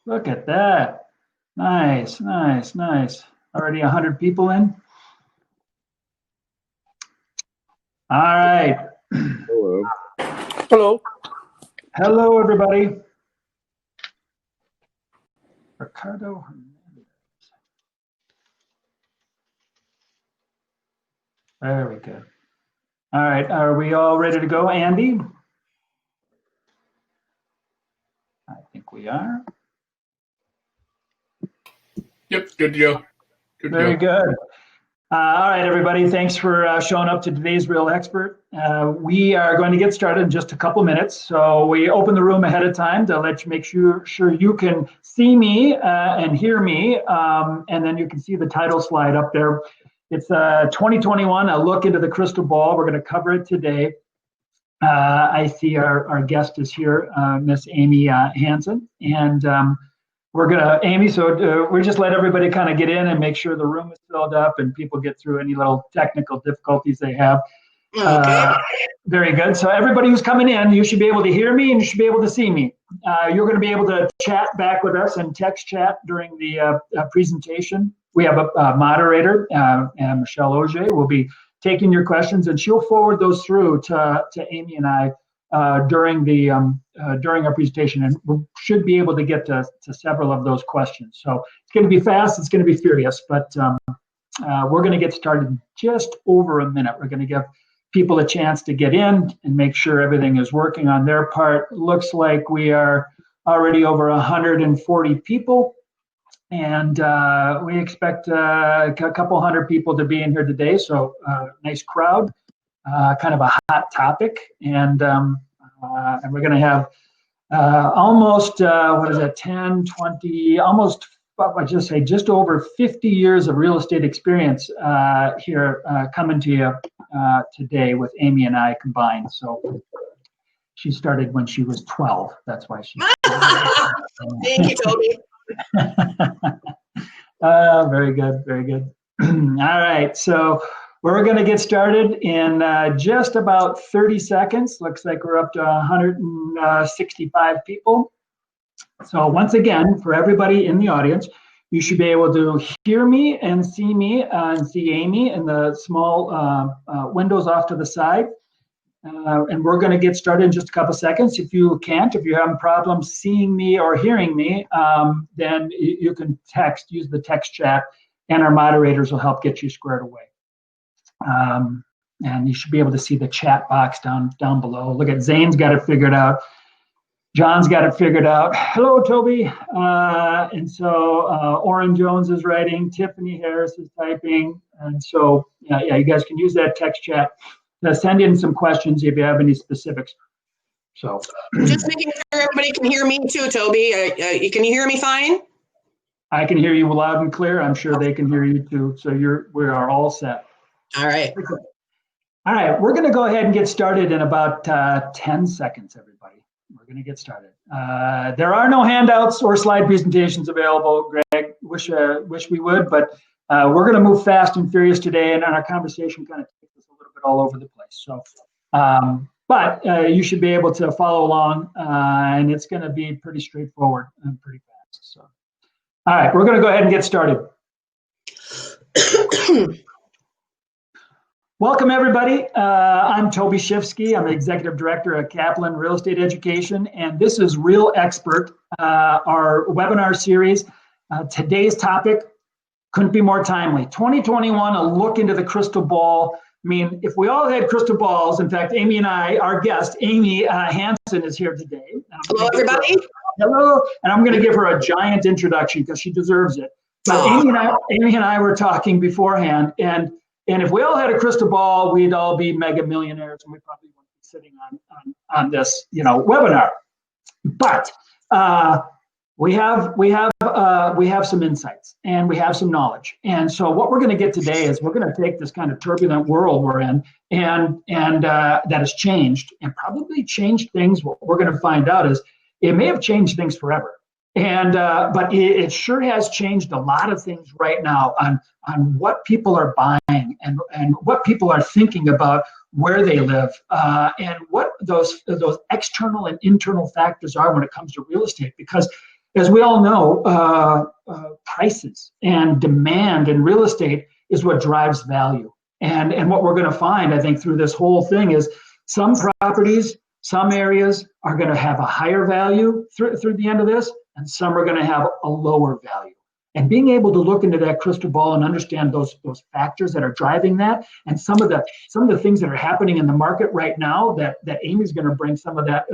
Look at that. Nice, nice, nice. Already 100 people in. All right. Hello. Hello. Hello, everybody. Ricardo Hernandez. Very good. All right. Are we all ready to go, Andy? I think we are. Yep, good to go. Very good. All right, everybody. Thanks for showing up to today's Real Expert. We are going to get started in just a couple minutes. So we open the room ahead of time to let you make sure you can see me and hear me. And then you can see the title slide up there. It's 2021, a look into the crystal ball. We're going to cover it today. I see our guest is here, Miss Amy Hansen. And we're gonna, Amy, so we just let everybody kind of get in and make sure the room is filled up and people get through any little technical difficulties they have. Okay. Very good. So everybody who's coming in, you should be able to hear me and you should be able to see me. You're gonna be able to chat back with us and text chat during the presentation. We have a moderator, and Michelle Auger will be taking your questions and she'll forward those through to Amy and I during our presentation, and we should be able to get to several of those questions. So it's going to be fast, it's going to be furious, but we're going to get started in just over a minute. We're going to give people a chance to get in and make sure everything is working on their part. Looks like we are already over 140 people, and we expect a couple hundred people to be in here today. So nice crowd. Kind of a hot topic, and we're going to have almost, 10, 20, almost, I just say just over 50 years of real estate experience here coming to you today with Amy and I combined. So she started when she was 12. That's why she. Thank you, Toby. Very good, very good. All right, so we're going to get started in just about 30 seconds. Looks like we're up to 165 people. So once again, for everybody in the audience, you should be able to hear me and see Amy in the small windows off to the side. And we're going to get started in just a couple seconds. If you have problems seeing me or hearing me, then you can use the text chat, and our moderators will help get you squared away. And you should be able to see the chat box down below. Look at Zane's got it figured out. John's got it figured out. Hello, Toby. And so Orrin Jones is writing. Tiffany Harris is typing. And so, yeah, you guys can use that text chat to send in some questions if you have any specifics. So just making sure everybody can hear me too, Toby. Can you hear me fine? I can hear you loud and clear. I'm sure they can hear you too. So we are all set. All right. All right, we're going to go ahead and get started in about 10 seconds, everybody. We're going to get started. There are no handouts or slide presentations available, Greg. Wish we would, but we're going to move fast and furious today, and our conversation kind of takes us a little bit all over the place. So, but you should be able to follow along, and it's going to be pretty straightforward and pretty fast. So, all right, we're going to go ahead and get started. Welcome, everybody. I'm Toby Shifsky. I'm the Executive Director at Kaplan Real Estate Education, and this is Real Expert, our webinar series. Today's topic couldn't be more timely. 2021, a look into the crystal ball. I mean, if we all had crystal balls, in fact, Amy and I, our guest, Amy Hansen, is here today. Hello, everybody. Hello, and I'm going to give her a giant introduction because she deserves it. But Amy and I were talking beforehand, and if we all had a crystal ball, we'd all be mega millionaires, and we probably wouldn't be sitting on this, webinar. But we have some insights, and we have some knowledge. And so what we're going to get today is we're going to take this kind of turbulent world we're in, and that has changed, and probably changed things. What we're going to find out is it may have changed things forever. And but it sure has changed a lot of things right now on what people are buying and what people are thinking about where they live and what those external and internal factors are when it comes to real estate. Because As we all know, prices and demand in real estate is what drives value. And what we're going to find, I think, through this whole thing is some properties, some areas are going to have a higher value through the end of this, and some are going to have a lower value. And being able to look into that crystal ball and understand those factors that are driving that, and some of the things that are happening in the market right now that Amy's going to bring some of that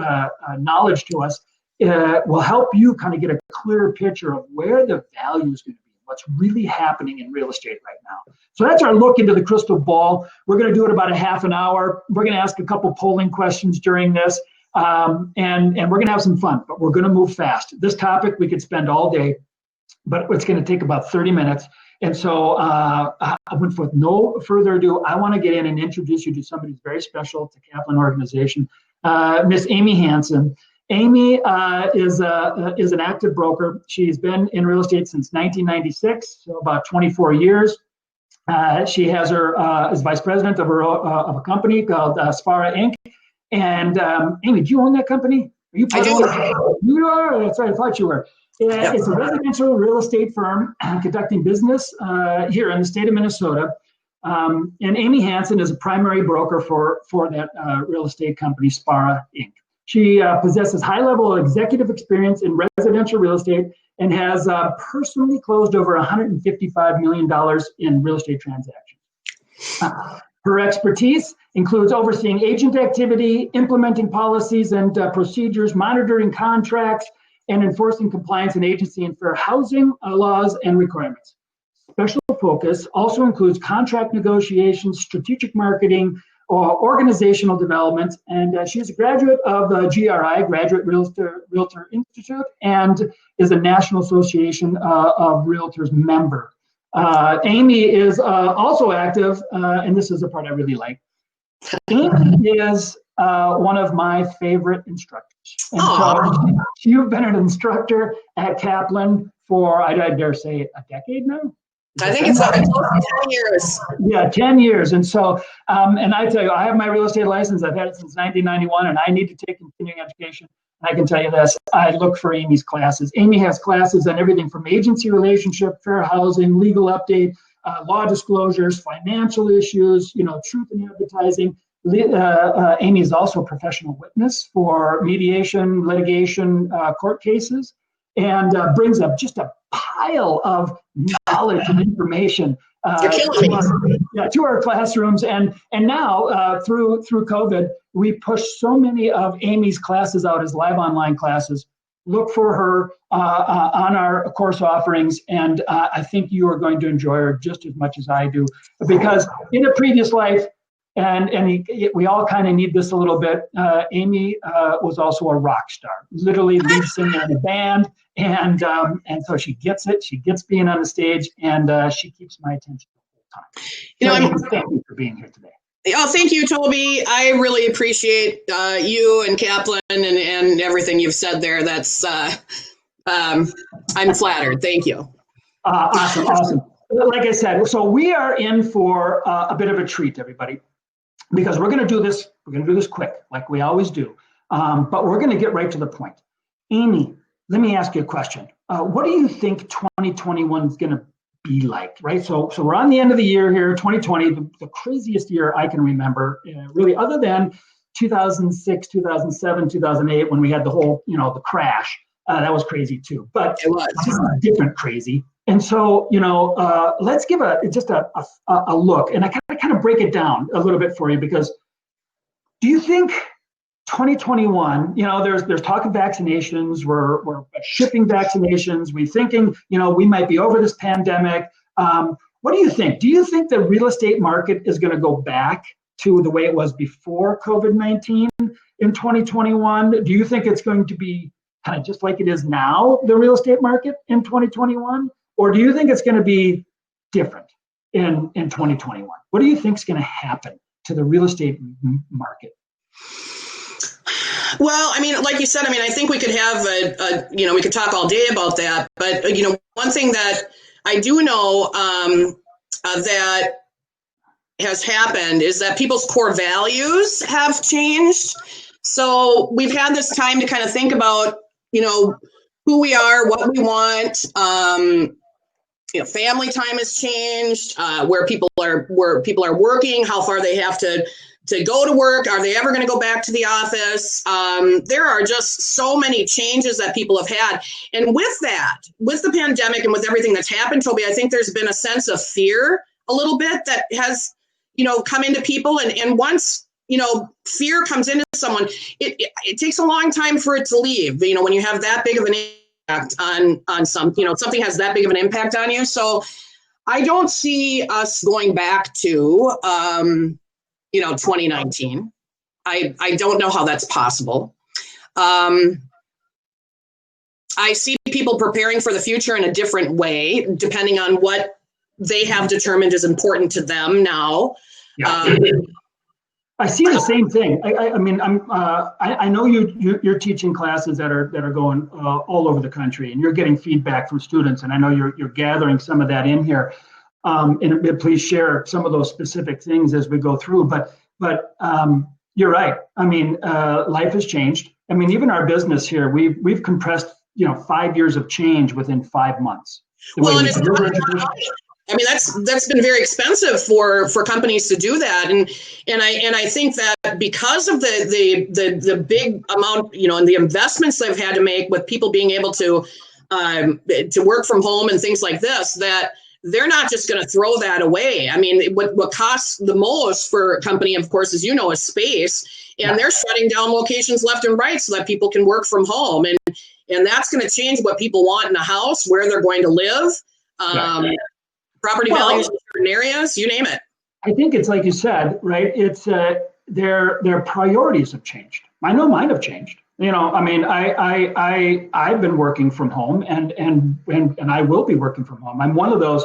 knowledge to us, will help you kind of get a clearer picture of where the value is going to be, what's really happening in real estate right now. So that's our look into the crystal ball. We're going to do it about a half an hour. We're going to ask a couple polling questions during this, and we're going to have some fun, but we're going to move fast. This topic we could spend all day, but it's going to take about 30 minutes. And so with no further ado, I want to get in and introduce you to somebody who's very special to Kaplan Organization, Miss Amy Hansen. Amy is an active broker. She's been in real estate since 1996, so about 24 years. She has is vice president of a company called Spara Inc. And Amy, do you own that company? Are you part I do. You are? That's right, I thought you were. Yep. It's a residential real estate firm conducting business here in the state of Minnesota. And Amy Hansen is a primary broker for that real estate company, Spara Inc. She possesses high-level executive experience in residential real estate and has personally closed over $155 million in real estate transactions. Her expertise includes overseeing agent activity, implementing policies and procedures, monitoring contracts, and enforcing compliance and agency and fair housing laws and requirements. Special focus also includes contract negotiations, strategic marketing, organizational development, and she is a graduate of the GRI, Graduate Realtor Institute, and is a National Association of Realtors member. Amy is also active, and this is the part I really like. Amy is one of my favorite instructors. And so you've been an instructor at Kaplan for, I dare say, a decade now? I think it's close to 10 years. Yeah, 10 years. And so, and I tell you, I have my real estate license. I've had it since 1991, and I need to take continuing education. And I can tell you this, I look for Amy's classes. Amy has classes on everything from agency relationship, fair housing, legal update, law disclosures, financial issues, truth in advertising. Amy is also a professional witness for mediation, litigation, court cases, and brings up just a pile of knowledge and information to our classrooms. And now through COVID, we push so many of Amy's classes out as live online classes. Look for her on our course offerings, and I think you are going to enjoy her just as much as I do, because in a previous life, and we all kind of need this a little bit. Amy was also a rock star, literally lead singer in a band, and so she gets it. She gets being on the stage, and she keeps my attention the whole time. Thank you for being here today. Oh, thank you, Toby. I really appreciate you and Kaplan and everything you've said there. That's I'm flattered. Thank you. Awesome. Like I said, so we are in for a bit of a treat, everybody. Because we're going to do this quick, like we always do. But we're going to get right to the point. Amy, let me ask you a question. What do you think 2021 is going to be like, right? So we're on the end of the year here, 2020, the craziest year I can remember, really, other than 2006, 2007, 2008, when we had the whole, the crash. That was crazy too, but it was just different crazy. And so, let's give just a look, and I kind of break it down a little bit for you, because do you think 2021, there's talk of vaccinations, we're shipping vaccinations, we're thinking, we might be over this pandemic. What do you think? Do you think the real estate market is going to go back to the way it was before COVID-19 in 2021? Do you think it's going to be kind of just like it is now, the real estate market in 2021? Or do you think it's going to be different in 2021? What do you think is going to happen to the real estate market? Well, I mean, like you said, I think we could have we could talk all day about that. But, one thing that I do know that has happened is that people's core values have changed. So we've had this time to kind of think about, who we are, what we want. Family time has changed, where people are working, how far they have to go to work. Are they ever going to go back to the office? There are just so many changes that people have had. And with that, with the pandemic and with everything that's happened, Toby, I think there's been a sense of fear a little bit that has, come into people. And once, fear comes into someone, it takes a long time for it to leave. When you have that big of an impact on something has that big of an impact on you. So I don't see us going back to, 2019. I don't know how that's possible. I see people preparing for the future in a different way, depending on what they have determined is important to them now. Yeah. I see the same thing. I know you're teaching classes that are going all over the country, and you're getting feedback from students, and I know you're gathering some of that in here. And please share some of those specific things as we go through. But you're right. Life has changed. Even our business here, we've compressed 5 years of change within 5 months. Well, and that's been very expensive for companies to do that, and I think that because of the big amount, and the investments they've had to make with people being able to work from home and things like this, that they're not just going to throw that away. What costs the most for a company, of course, as you know, is space, and they're shutting down locations left and right so that people can work from home, and that's going to change what people want in a house, where they're going to live. Property values in certain areas, you name it. I think it's like you said, right? It's their priorities have changed. I know mine have changed. I've been working from home, and I will be working from home. I'm one of those.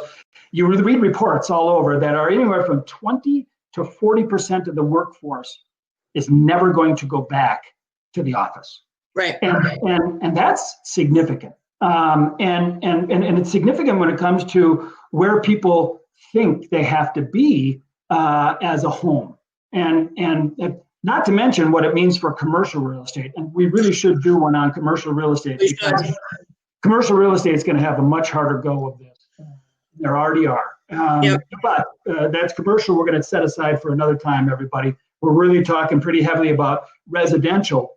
You read reports all over that are anywhere from 20 to 40% of the workforce is never going to go back to the office. Right. And that's significant. And it's significant when it comes to where people think they have to be as a home, and not to mention what it means for commercial real estate. And we really should do one on commercial real estate, because commercial real estate is going to have a much harder go of this. There already are. But that's commercial. We're going to set aside for another time, everybody. We're really talking pretty heavily about residential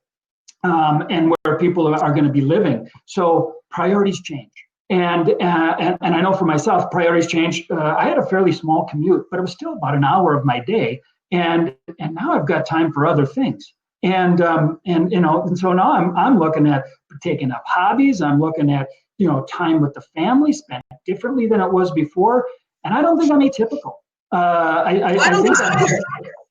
and where people are going to be living. So priorities change. And I know for myself, priorities change. I had a fairly small commute, but it was still about an hour of my day. And now I've got time for other things. And so now I'm looking at taking up hobbies. I'm looking at, time with the family spent differently than it was before. And I don't think I'm atypical. I don't think so either.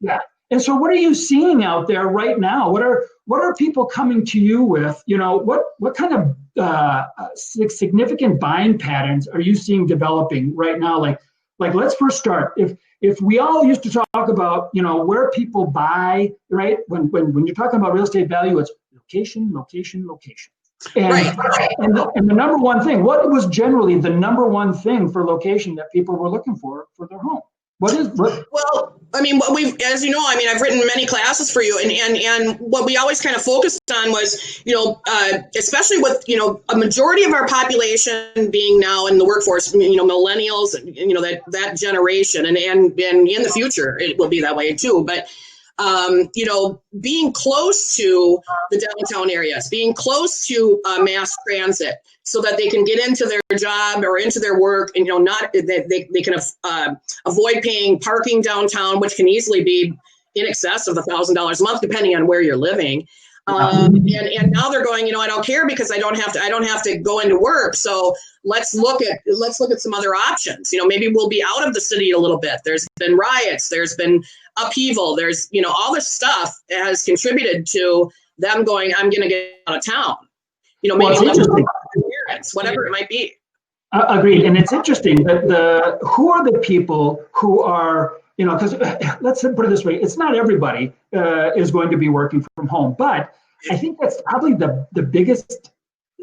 Yeah. And so what are you seeing out there right now? What are people coming to you with? What kind of significant buying patterns are you seeing developing right now? Like let's first start. If we all used to talk about, where people buy, right? When you're talking about real estate value, it's location, location, location. And, right. and the number one thing, what was generally the number one thing for location that people were looking for their home? Well, what we've, as you know, I've written many classes for you, and what we always kind of focused on was, especially with, a majority of our population being now in the workforce, millennials, that generation, and in the future, it will be that way too. But, being close to the downtown areas, being close to mass transit, so that they can get into their job or into their work, and they can avoid paying parking downtown, which can easily be in excess of $1,000 a month, depending on where you're living. And now they're going, I don't care, because I don't have to go into work. So let's look at some other options. Maybe we'll be out of the city a little bit. There's been riots, there's been upheaval, there's, all this stuff has contributed to them going, I'm going to get out of town. Maybe parents, whatever it might be. Agreed. And it's interesting that who are the people who are, because let's put it this way, it's not everybody is going to be working from home, but I think that's probably the biggest,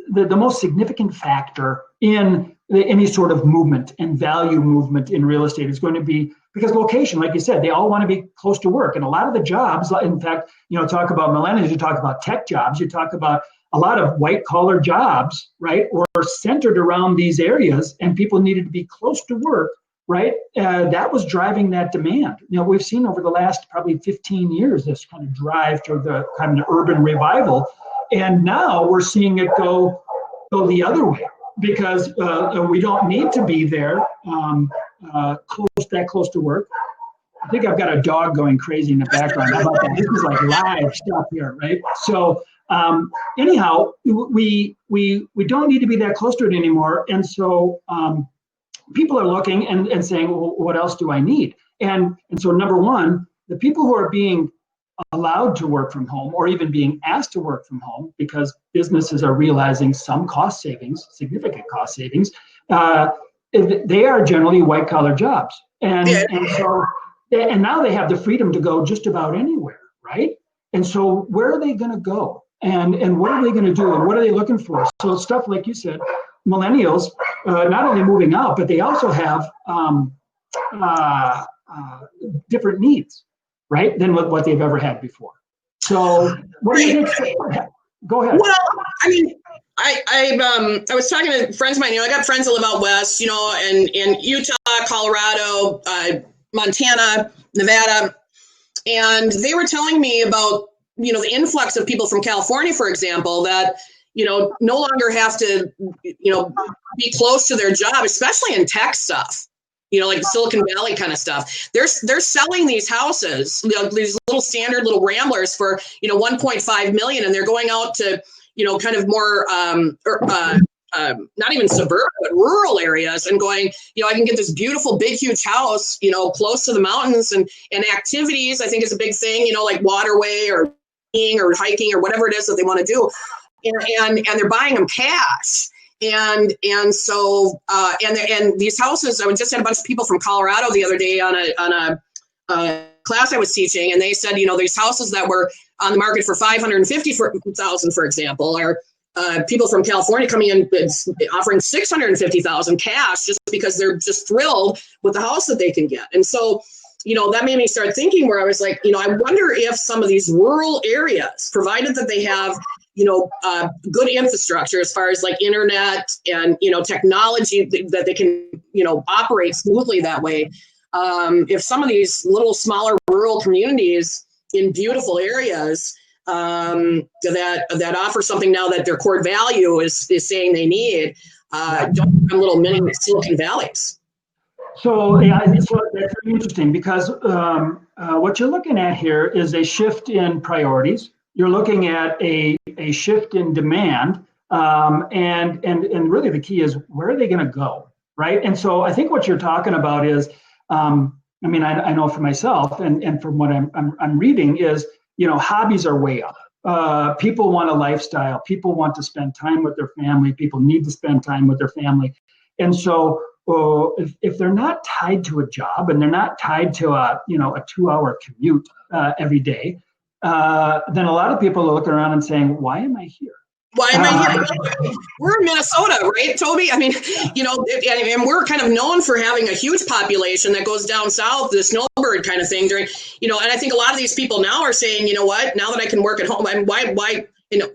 the most significant factor in any sort of movement and value movement in real estate is going to be, because location, like you said, they all want to be close to work. And a lot of the jobs, in fact, talk about millennials, you talk about tech jobs, you talk about a lot of white collar jobs, right, were centered around these areas, and people needed to be close to work, right? That was driving that demand. We've seen over the last probably 15 years this kind of drive toward the kind of urban revival, and now we're seeing it go the other way, because we don't need to be there close to work. I think I've got a dog going crazy in the background. How about that? This is like live stuff here, right? So anyhow, we don't need to be that close to it anymore. And so people are looking and saying, well, what else do I need? And so number one, the people who are being allowed to work from home, or even being asked to work from home because businesses are realizing some cost savings, significant cost savings, they are generally white collar jobs. And so now they have the freedom to go just about anywhere, right? And so where are they going to go? And what are they going to do? And what are they looking for? So stuff like you said, millennials, not only moving out, but they also have different needs, right, than what they've ever had before. So what do you think? Go ahead. Well, I mean, I was talking to friends of mine. I got friends that live out west, and in Utah, Colorado, Montana, Nevada, and they were telling me about the influx of people from California, for example, that no longer have to be close to their job, especially in tech stuff. Like Silicon Valley kind of stuff. They're selling these houses, these little standard little ramblers for, 1.5 million. And they're going out to, kind of more, not even suburban, but rural areas, and going, I can get this beautiful, big, huge house, close to the mountains, and activities, I think, is a big thing, like waterway or skiing or hiking or whatever it is that they want to do. And they're buying them cash. And so these houses, I just had a bunch of people from Colorado the other day on a class I was teaching, and they said, these houses that were on the market for $550,000, for example, are people from California coming in offering $650,000 cash just because they're just thrilled with the house that they can get. And so, that made me start thinking, where I was like, I wonder if some of these rural areas, provided that they have good infrastructure as far as like internet and, technology that they can, operate smoothly that way. If some of these little smaller rural communities in beautiful areas that offer something now that their core value is saying they need, don't become little mini Silicon Valleys. So that's very interesting, because what you're looking at here is a shift in priorities. You're looking at a shift in demand, and really the key is, where are they going to go, right? And so I think what you're talking about is, I know for myself, and from what I'm reading is, hobbies are way up. People want a lifestyle. People want to spend time with their family. People need to spend time with their family, and so if they're not tied to a job, and they're not tied to a 2-hour commute every day, then a lot of people are looking around and saying, why am I here? Why am I here? We're in Minnesota, right, Toby? I mean, and we're kind of known for having a huge population that goes down south, the snowbird kind of thing during, and I think a lot of these people now are saying, what, now that I can work at home, why,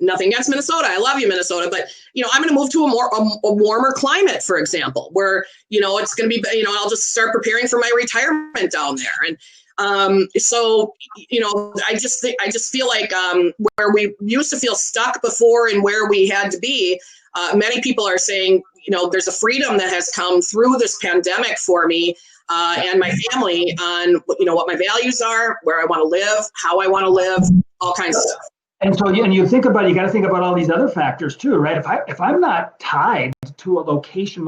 nothing against Minnesota. I love you, Minnesota, but, I'm going to move to a warmer climate, for example, where, it's going to be, I'll just start preparing for my retirement down there. And, so, I just feel like, where we used to feel stuck before and where we had to be, many people are saying, there's a freedom that has come through this pandemic for me, and my family on, what my values are, where I want to live, how I want to live, all kinds of stuff. And so, you got to think about all these other factors too, right? If I'm not tied to a location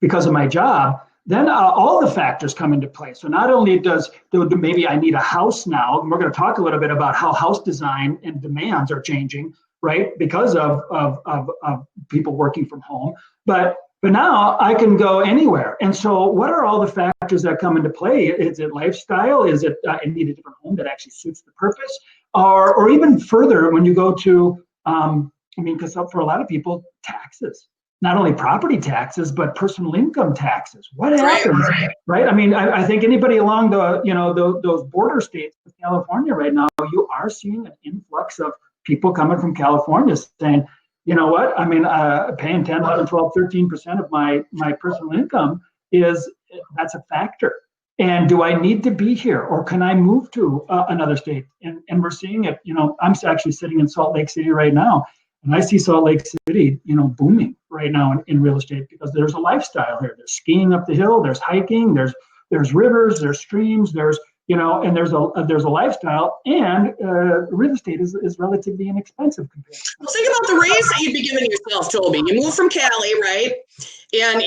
because of my job, then all the factors come into play. So not only maybe I need a house now, and we're going to talk a little bit about how house design and demands are changing, right? Because of people working from home, but now I can go anywhere. And so what are all the factors that come into play? Is it lifestyle? Is it I need a different home that actually suits the purpose? Or even further, when you go to, because for a lot of people, taxes. Not only property taxes, but personal income taxes. What happens, right? I think anybody along the, those border states with California right now, you are seeing an influx of people coming from California saying, you know what, I mean, paying 10, 11, 12, 13% of my personal income that's a factor. And do I need to be here, or can I move to another state? And we're seeing it, I'm actually sitting in Salt Lake City right now, and I see Salt Lake City, booming right now in real estate, because there's a lifestyle here. There's skiing up the hill, there's hiking, there's rivers, there's streams, there's there's a lifestyle, and real estate is relatively inexpensive compared. Well, think about the raise that you'd be giving yourself, Toby. You move from Cali, right? And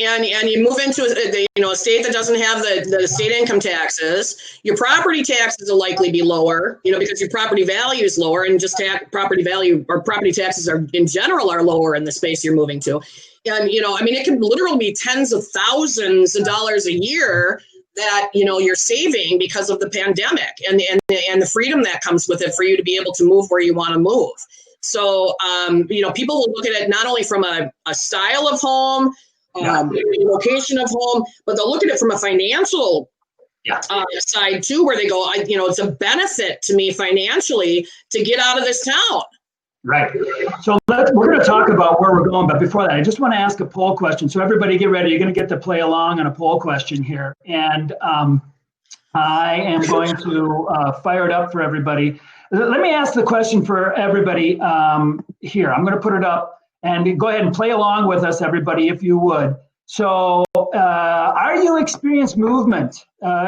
you move into a state that doesn't have the state income taxes. Your property taxes will likely be lower, because your property value is lower, and just property value or property taxes are in general are lower in the space you're moving to. And it can literally be tens of thousands of dollars a year that you're saving because of the pandemic and the freedom that comes with it for you to be able to move where you want to move. So people will look at it not only from a style of home, location of home, but they'll look at it from a financial side too, where they go, it's a benefit to me financially to get out of this town. Right. So we're going to talk about where we're going. But before that, I just want to ask a poll question. So everybody get ready. You're going to get to play along on a poll question here. And I am going to fire it up for everybody. Let me ask the question for everybody here. I'm going to put it up, and go ahead and play along with us, everybody, if you would. So are you experiencing movement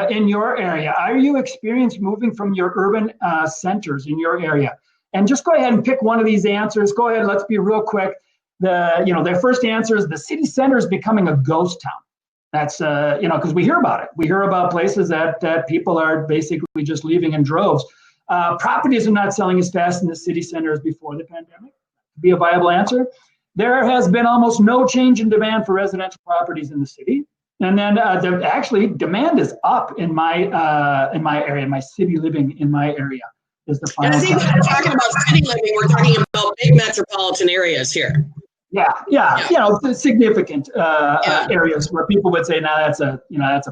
in your area? Are you experiencing moving from your urban centers in your area? And just go ahead and pick one of these answers. Go ahead, let's be real quick. Their first answer is the city center is becoming a ghost town. That's, because we hear about it. We hear about places that people are basically just leaving in droves. Properties are not selling as fast in the city center as before the pandemic. Be a viable answer. There has been almost no change in demand for residential properties in the city. And then actually demand is up in my area, my city living in my area. Is the final. And I think when we're talking about city living, we're talking about big metropolitan areas here. Yeah. Significant areas where people would say, "Now that's a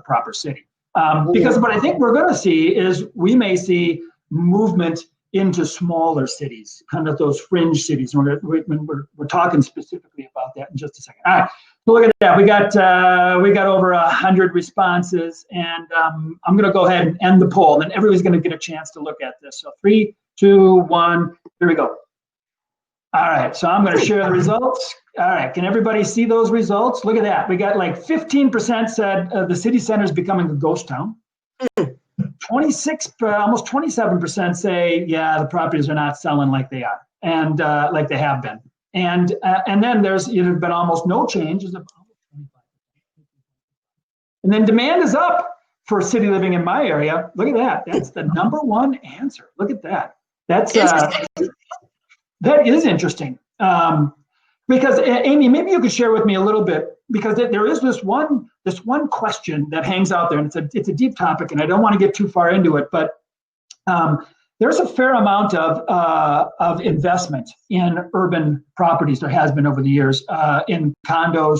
proper city." Because what I think we're going to see is we may see movement into smaller cities, kind of those fringe cities. And we're talking specifically about that in just a second. All right. So look at that. We got over 100 responses, and I'm going to go ahead and end the poll. And everybody's going to get a chance to look at this. So 3, 2, 1. Here we go. All right. So I'm going to share the results. All right. Can everybody see those results? Look at that. We got like 15% said the city center is becoming a ghost town. 26, almost 27% say, yeah, the properties are not selling like they are, and like they have been. And then there's been almost no change. And then demand is up for city living in my area. Look at that. That's the number one answer. Look at that. That's that is interesting. Because Amy, maybe you could share with me a little bit, because there is this one question that hangs out there, and it's a deep topic, and I don't want to get too far into it, but there's a fair amount of investment in urban properties. There has been over the years in condos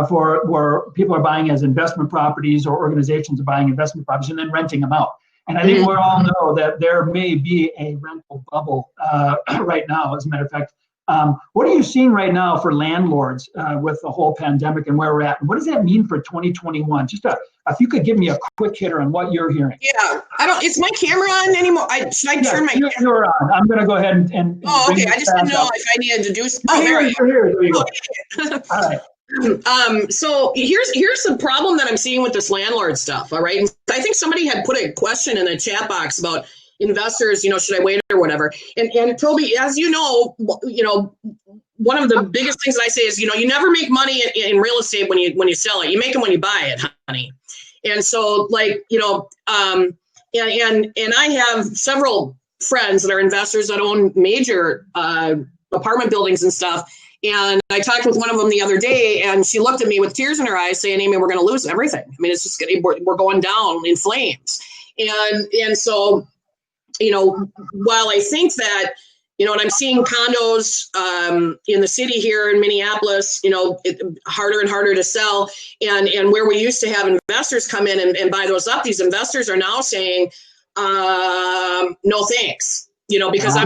where people are buying as investment properties, or organizations are buying investment properties and then renting them out. And I think we all know that there may be a rental bubble right now. As a matter of fact, what are you seeing right now for landlords with the whole pandemic and where we're at? And what does that mean for 2021? Just if you could give me a quick hitter on what you're hearing. Yeah, is my camera on anymore? Should I turn my camera? You're on. I'm going to go ahead and oh, okay. I just didn't know if I needed to do something. Oh, there you go. Okay. All right. So here's the problem that I'm seeing with this landlord stuff. All right. And I think somebody had put a question in the chat box about investors, should I wait or whatever? And Toby, as you know, one of the biggest things that I say is, you never make money in real estate when you sell it. You make them when you buy it, honey. And so and I have several friends that are investors that own major apartment buildings and stuff. And I talked with one of them the other day, and she looked at me with tears in her eyes saying, Amy, we're going to lose everything. I mean, it's just we're going down in flames. And so, while I think that, and I'm seeing condos in the city here in Minneapolis, harder and harder to sell. And where we used to have investors come in and buy those up, these investors are now saying, no, thanks, because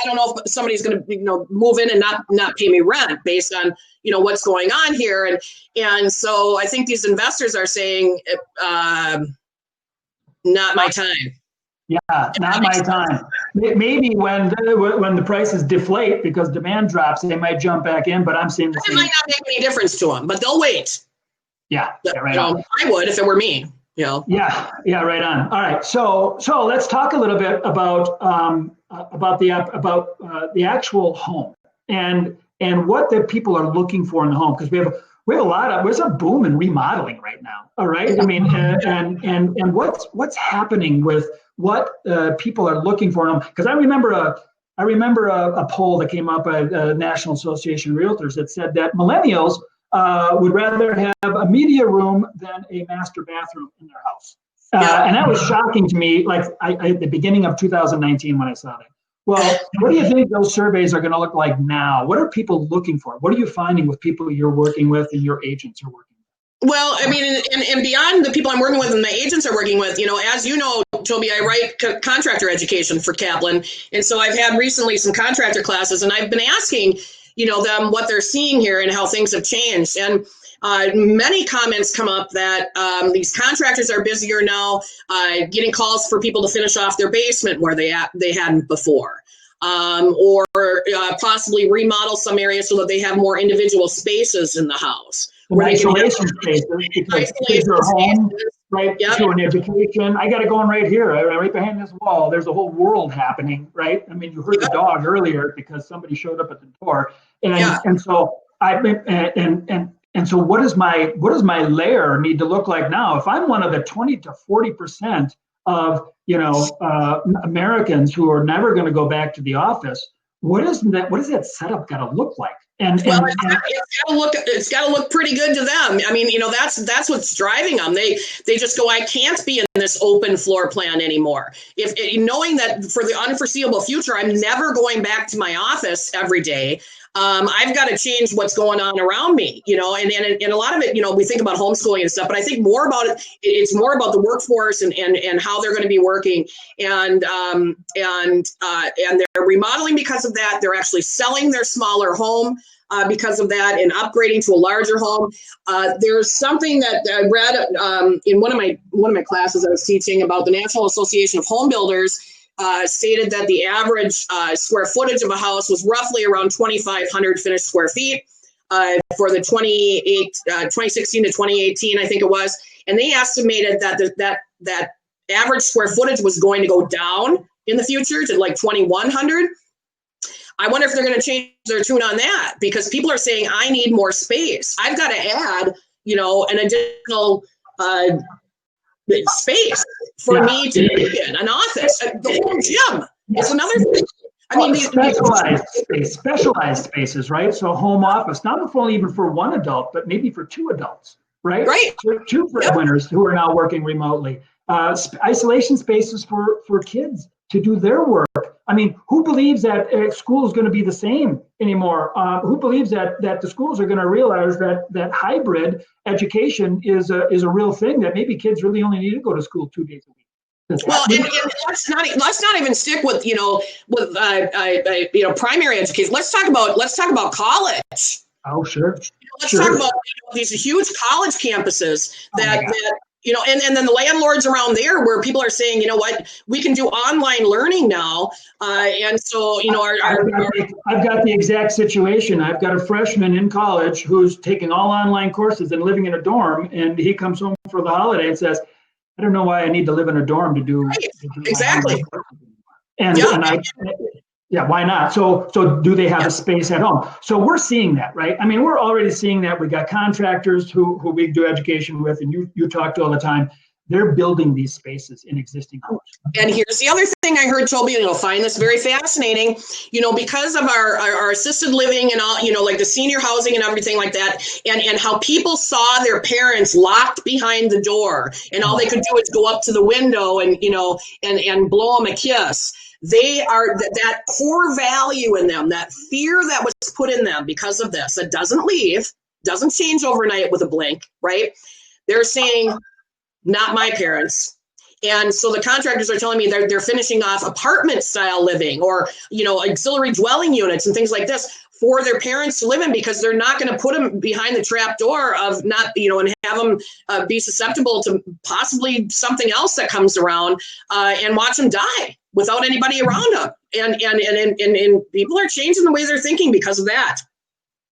I don't know if somebody's going to, move in and not pay me rent based on, what's going on here. And so I think these investors are saying, not my time. Yeah, not my time. Maybe when the prices deflate because demand drops, they might jump back in, but I'm seeing the same. It might not make any difference to them, but they'll wait. Yeah, right on. I would if it were me. Yeah, right on. All right, so let's talk a little bit about the actual home and what the people are looking for in the home, because we have there's a boom in remodeling right now. All right, I mean, and what's happening with what people are looking for in them? Because I remember a poll that came up by the National Association of Realtors that said that millennials would rather have a media room than a master bathroom in their house. And that was shocking to me, like at the beginning of 2019 when I saw that. Well, what do you think those surveys are going to look like now? What are people looking for? What are you finding with people you're working with and your agents are working with? Well, I mean, and beyond the people I'm working with and the agents are working with, as you know, Toby, I write contractor education for Kaplan. And so I've had recently some contractor classes, and I've been asking, them what they're seeing here and how things have changed. And many comments come up that these contractors are busier now, getting calls for people to finish off their basement where they hadn't before, or possibly remodel some areas so that they have more individual spaces in the house. Isolation spaces, because kids are home, right? Yep. To an education. I got it going right here, right behind this wall. There's a whole world happening, right? I mean, you heard the dog earlier because somebody showed up at the door, and so And so what does my layer need to look like now? If I'm one of the 20 to 40% of Americans who are never going to go back to the office, what does that setup got to look like? It's got to look pretty good to them. I mean, that's what's driving them. They just go, I can't be in this open floor plan anymore. If knowing that for the unforeseeable future, I'm never going back to my office every day. I've got to change what's going on around me, and a lot of it, we think about homeschooling and stuff, but I think more about it. It's more about the workforce and how they're going to be working, and they're remodeling because of that. They're actually selling their smaller home because of that and upgrading to a larger home. There's something that I read in one of my classes I was teaching about the National Association of Home Builders. Stated that the average square footage of a house was roughly around 2,500 finished square feet for the 2016 to 2018, I think it was. And they estimated that average square footage was going to go down in the future to like 2,100. I wonder if they're going to change their tune on that, because people are saying, I need more space. I've got to add, an additional space for me to be in an office. The whole gym is another thing. I mean, specialized spaces, right? So home office, not only even for one adult, but maybe for two adults, right? Right. For two breadwinners who are now working remotely. Isolation spaces for kids to do their work. I mean, who believes that school is going to be the same anymore? Who believes that the schools are going to realize that hybrid education is a real thing, that maybe kids really only need to go to school 2 days a week? Well, and let's not even stick with primary education. Let's talk about college. Oh, sure. Let's talk about these huge college campuses that and then the landlords around there, where people are saying, we can do online learning now. And so, I've got the exact situation. I've got a freshman in college who's taking all online courses and living in a dorm, and he comes home for the holiday and says, I don't know why I need to live in a dorm to do. Right. Exactly. Why not? So do they have a space at home? So we're seeing that, right? I mean, we're already seeing that. We got contractors who we do education with, and you talk to all the time. They're building these spaces in existing homes. And here's the other thing I heard, Toby, and you'll find this very fascinating, because of our assisted living and all, like the senior housing and everything like that, and how people saw their parents locked behind the door, and all they could do is go up to the window and, and blow them a kiss. They are that core value in them, that fear that was put in them because of this, that doesn't leave, doesn't change overnight with a blink, right? They're saying, not my parents. And so the contractors are telling me they're finishing off apartment style living or, auxiliary dwelling units and things like this for their parents to live in, because they're not going to put them behind the trap door of not, and have them be susceptible to possibly something else that comes around and watch them die without anybody around them. And people are changing the way they're thinking because of that.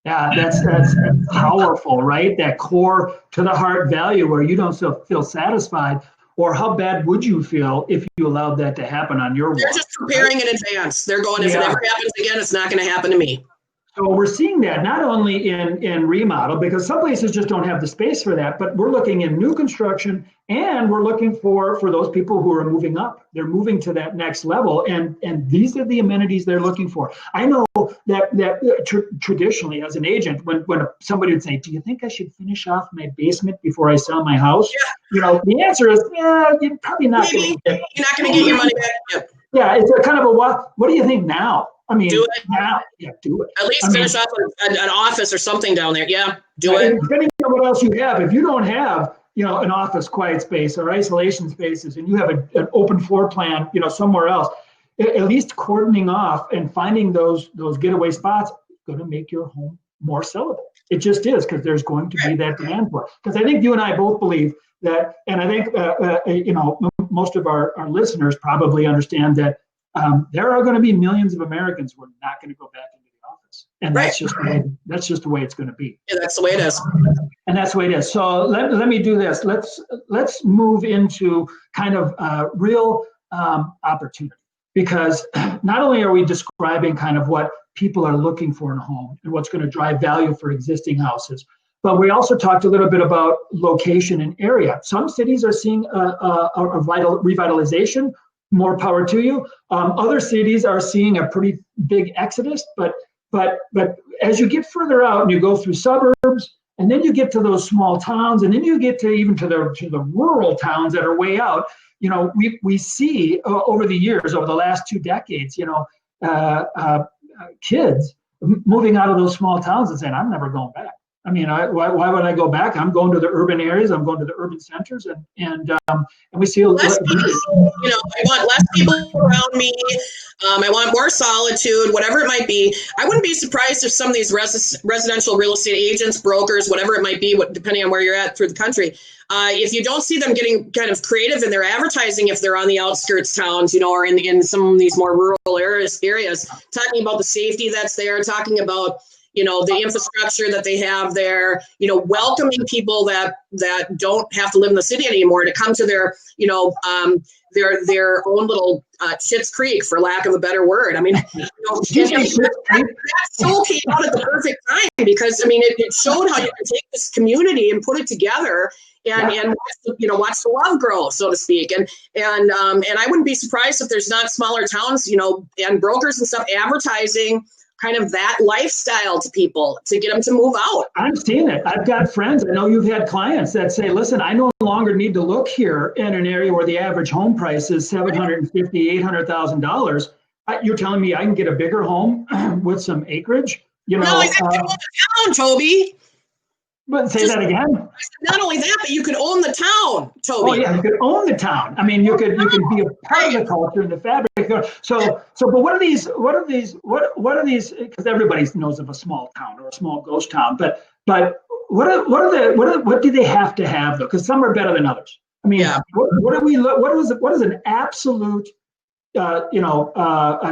Yeah, that's powerful, right? That core to the heart value where you don't feel satisfied. Or how bad would you feel if you allowed that to happen on your They're watch? just preparing in advance. They're going, if it ever happens again, it's not going to happen to me. So we're seeing that not only in remodel, because some places just don't have the space for that, but we're looking in new construction, and we're looking for those people who are moving up. They're moving to that next level, and these are the amenities they're looking for. I know that traditionally, as an agent, when somebody would say, "Do you think I should finish off my basement before I sell my house?" Yeah. The answer is, yeah, you're probably not. Maybe you're not going to get your money back. Yep. Yeah, it's a kind of a what do you think now? I mean, do it. Now, yeah, do it. At least finish off an office or something down there. Yeah, do it. it. Depending on what else you have, if you don't have, an office quiet space or isolation spaces, and you have an open floor plan, somewhere else, at least cordoning off and finding those getaway spots is going to make your home more sellable. It just is, because there's going to be that demand for it. Because I think you and I both believe that, and I think most of our listeners probably understand that there are going to be millions of Americans who are not going to go back into the office, and that's just the way it's going to be. Yeah, that's the way it is. And that's the way it is. So let me do this. Let's move into kind of real opportunity, because not only are we describing kind of what people are looking for in a home and what's going to drive value for existing houses, but we also talked a little bit about location and area. Some cities are seeing a revitalization. More power to you. Other cities are seeing a pretty big exodus, but as you get further out and you go through suburbs, and then you get to those small towns, and then you get to even to the rural towns that are way out. We see over the years, over the last 2 decades, kids moving out of those small towns and saying, "I'm never going back." I mean, why would I go back? I'm going to the urban areas. I'm going to the urban centers, and we see less people. I want less people around me. I want more solitude, whatever it might be. I wouldn't be surprised if some of these residential real estate agents, brokers, whatever it might be, depending on where you're at through the country, if you don't see them getting kind of creative in their advertising, if they're on the outskirts towns, or in some of these more rural areas, talking about the safety that's there, talking about the infrastructure that they have there, welcoming people that don't have to live in the city anymore to come to their own little Schitt's Creek, for lack of a better word. I mean, that soul came out at the perfect time, because it showed how you can take this community and put it together and watch the love grow, so to speak. And I wouldn't be surprised if there's not smaller towns, and brokers and stuff advertising kind of that lifestyle to people to get them to move out. I'm seeing it. I've got friends. I know you've had clients that say, "Listen, I no longer need to look here in an area where the average home price is $750,000, $800,000. You're telling me I can get a bigger home with some acreage?" No, I said own the town, Toby. But say that again. Not only that, but you could own the town, Toby. Oh yeah, you could own the town. I mean, you could be a part of the culture and the fabric. But what are these? Because everybody knows of a small town or a small ghost town. But what do they have to have though? Because some are better than others. I mean, what is an absolute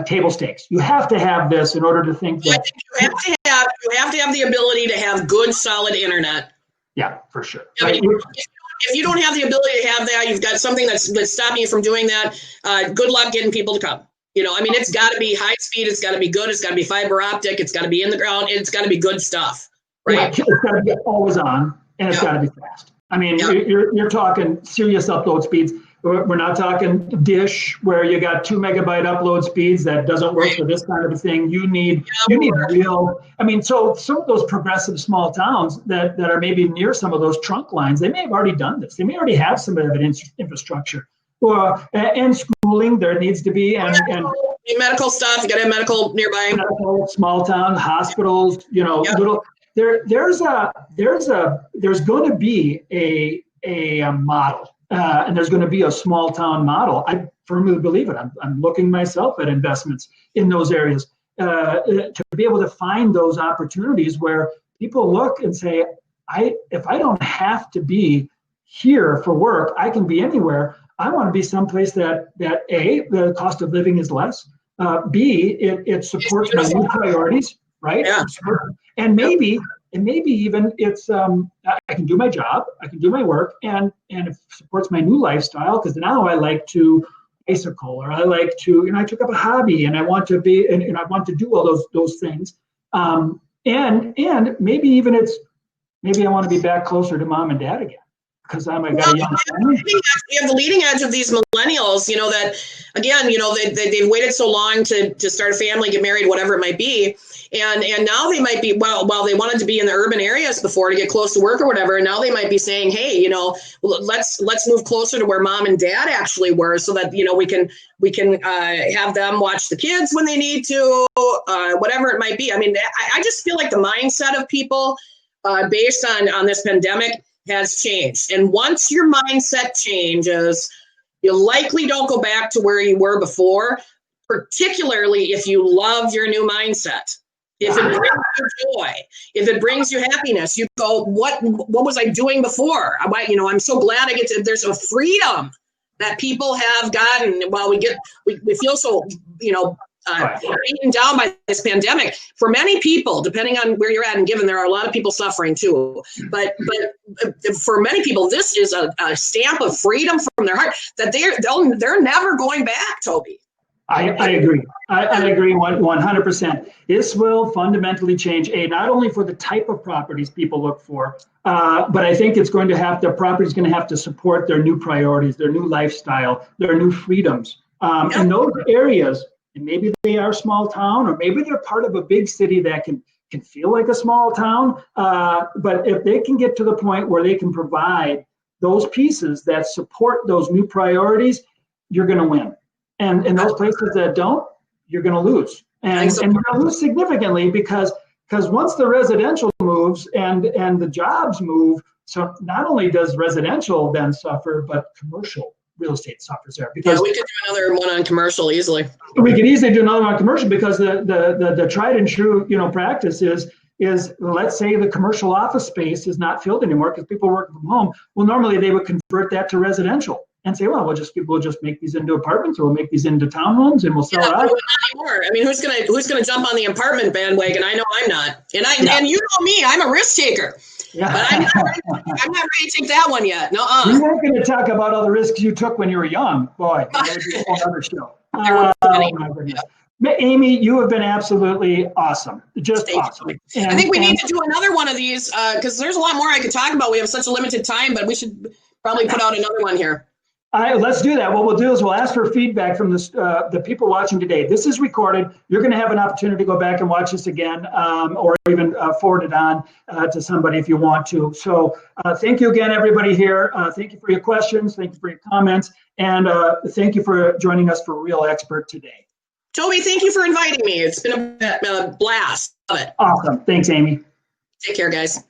table stakes? You have to have this in order to think that you have to have the ability to have good, solid internet. Yeah, for sure. I mean, if you don't have the ability to have that, you've got something that's stopping you from doing that. Good luck getting people to come. It's got to be high speed. It's got to be good. It's got to be fiber optic. It's got to be in the ground. It's got to be good stuff, right? Yeah, it's got to be always on, and it's got to be fast. I mean, you're talking serious upload speeds. We're not talking dish where you got 2 megabyte upload speeds that doesn't work for this kind of a thing. You need real. I mean, so some of those progressive small towns that are maybe near some of those trunk lines, they may have already done this. They may already have some of that infrastructure. And schooling there needs to be, and medical stuff. You got to have medical nearby. Medical, small town hospitals. Little. There's going to be a model. and there's going to be a small town model. I firmly believe it. I'm looking myself at investments in those areas to be able to find those opportunities where people look and say, if I don't have to be here for work, I can be anywhere. I want to be someplace that A, the cost of living is less. B, it supports my new priorities, right? Yeah. And maybe even it's I can do my job, I can do my work, and it supports my new lifestyle because now I like to bicycle, or I like to, I took up a hobby and I want to be and I want to do all those things. And maybe even maybe I want to be back closer to mom and dad again. Because got a young family. You have the leading edge of these millennials, that, again, they've waited so long to start a family, get married, whatever it might be. And now they might be, while they wanted to be in the urban areas before to get close to work or whatever, and now they might be saying, hey, let's move closer to where mom and dad actually were so that, we can have them watch the kids when they need to, whatever it might be. I mean, I just feel like the mindset of people based on this pandemic has changed. And once your mindset changes, you likely don't go back to where you were before, particularly if you love your new mindset. If it brings you joy, if it brings you happiness, you go, what was I doing before? I'm so glad there's a freedom that people have gotten while we feel so, beaten down by this pandemic. For many people, depending on where you're at, and given there are a lot of people suffering too, but for many people, this is a stamp of freedom from their heart that they're never going back, Toby. I agree. I agree 100%. This will fundamentally change, not only for the type of properties people look for, but I think the property's going to have to support their new priorities, their new lifestyle, their new freedoms. And those areas, and maybe they are small town, or maybe they're part of a big city that can feel like a small town. But if they can get to the point where they can provide those pieces that support those new priorities, you're going to win. And in those places that don't, you're going to lose. And you're going to lose significantly because once the residential moves and the jobs move, so not only does residential then suffer, but commercial real estate suffers there. Because we could do another one on commercial easily. We could easily do another one on commercial because the tried and true practice is let's say the commercial office space is not filled anymore because people work from home. Well, normally they would convert that to residential and say, well, we'll just make these into apartments, or we'll make these into townhomes, and we'll sell it out. Not anymore. I mean, who's gonna jump on the apartment bandwagon? I know I'm not, and you know me, I'm a risk taker. Yeah. But I'm not ready to take that one yet. No. We weren't going to talk about all the risks you took when you were young, boy. That would be a whole other show. Oh my goodness. Amy, you have been absolutely awesome. Just awesome. I think we need to do another one of these because there's a lot more I could talk about. We have such a limited time, but we should probably put out another one here. Let's do that. What we'll do is we'll ask for feedback from the people watching today. This is recorded. You're going to have an opportunity to go back and watch this again, or even forward it on to somebody if you want to. So thank you again, everybody here. Thank you for your questions. Thank you for your comments. And thank you for joining us for Real Expert today. Toby, thank you for inviting me. It's been a blast. Love it. Awesome. Thanks, Amy. Take care, guys.